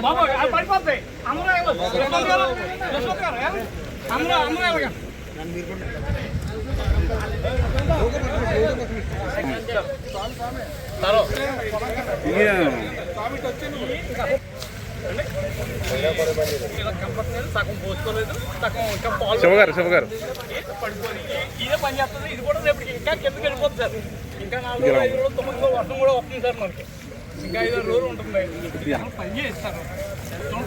బాబు పడిపోతాయి అందరూ సగం పోసుకోలేదు శివగారు పడిపోయి ఇదే పని చేస్తుంది. ఇది కూడా రేపు ఇంకా కిందకి వెళ్ళిపోతుంది సార్. ఇంకా 4 రోజులు 5 రోజులు 9 రోజులు వర్షం కూడా వస్తుంది సార్. మనకి ఇంకా 5 రోజులు ఉంటుంది. పని చేస్తారు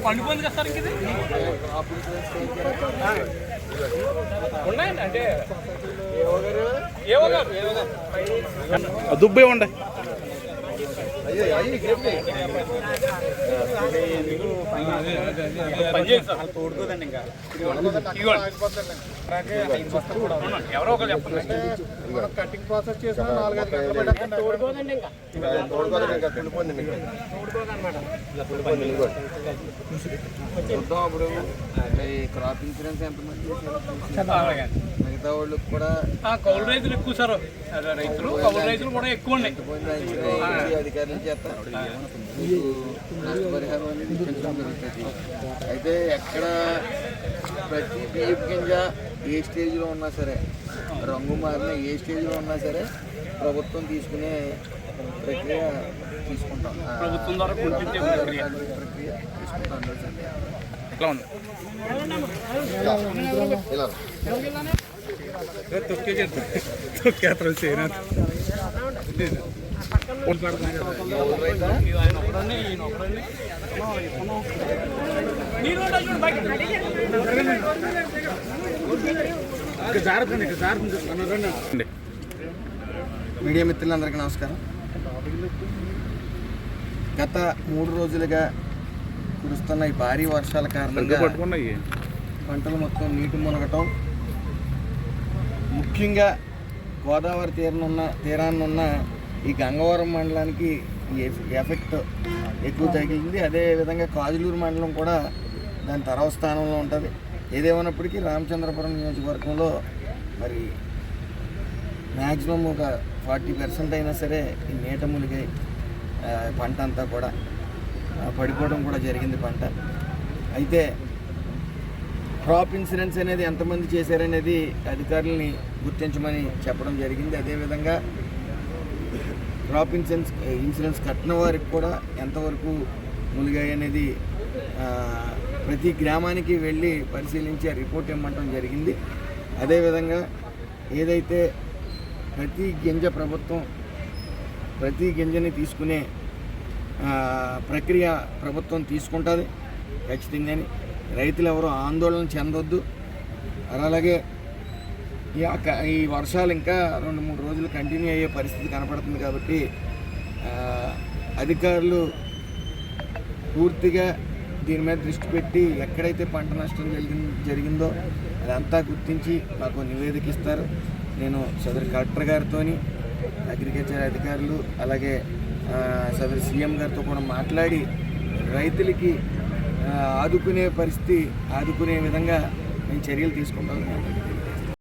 పండిపోయింది కదా సార్. ఇంక ఇది ఉన్నాయండి అంటే ఏవో గారు దుబ్బే ఉండే తోడుకోదండి. ఇంకా ఎవరో ఒకరు చెప్పండి. కటింగ్ ప్రాసెస్ చేసిన 4-5 గంటలు తోడుకోదండి. చూద్దాం అప్పుడు క్రాప్ ఇన్సూరెన్స్ ఎంతమంది మిగతా వాళ్ళకి కూడా కౌలు రైతులు ఎక్కువ సార్. రైతులు కౌలు రైతులు కూడా ఎక్కువ ఉన్నాయి. అధికారుల చేత నష్టపరిహారం అనేది పెంచడం జరుగుతుంది. అయితే ఎక్కడ ప్రతి బియ్యపు గింజ ఏ స్టేజ్లో ఉన్నా సరే, రంగు మారిన ఏ స్టేజ్లో ఉన్నా సరే ప్రభుత్వం తీసుకునే ప్రక్రియ తీసుకుంటాం. ప్రభుత్వం ద్వారా ప్రక్రియ తీసుకుంటాం. మీడియా మిత్రులందరికీ నమస్కారం. గత 3 రోజులుగా కురుస్తున్న ఈ భారీ వర్షాల కారణంగా పంటలు మొత్తం నీటి మునగటం, ముఖ్యంగా గోదావరి తీరాన్నున్న ఈ గంగవరం మండలానికి ఎఫెక్ట్ ఎక్కువ తగిలింది. అదేవిధంగా కాజులూరు మండలం కూడా దాని తర్వాత స్థానంలో ఉంటుంది. ఏదేమైనప్పటికీ రామచంద్రపురం నియోజకవర్గంలో మరి మ్యాక్సిమం ఒక 40% అయినా సరే ఈ నీట మునిగి పంట అంతా కూడా పడిపోవడం కూడా జరిగింది పంట. అయితే క్రాప్ ఇన్సూరెన్స్ అనేది ఎంతమంది చేశారనేది అధికారులని గుర్తించమని చెప్పడం జరిగింది. అదేవిధంగా క్రాప్ ఇన్సూరెన్స్ కట్టిన వారికి కూడా ఎంతవరకు మునిగాయి అనేది ప్రతి గ్రామానికి వెళ్ళి పరిశీలించి ఆ రిపోర్ట్ ఇవ్వమంటం జరిగింది. అదేవిధంగా ఏదైతే ప్రతి గింజని తీసుకునే ప్రక్రియ ప్రభుత్వం తీసుకుంటుంది ఖచ్చితంగాని. రైతులు ఎవరు ఆందోళన చెందొద్దు. అలాగే ఈ వర్షాలు ఇంకా 2-3 రోజులు కంటిన్యూ అయ్యే పరిస్థితి కనపడుతుంది. కాబట్టి అధికారులు పూర్తిగా దీని మీద దృష్టి పెట్టి ఎక్కడైతే పంట నష్టం జరిగిందో అదంతా గుర్తించి నాకు నివేదిక ఇస్తారు. నేను సదరు కలెక్టర్ గారితో, అగ్రికల్చర్ అధికారులు, అలాగే సదరు సీఎం గారితో కూడా మాట్లాడి రైతులకి ఆదుకునే విధంగా నేను చర్యలు తీసుకుంటాను.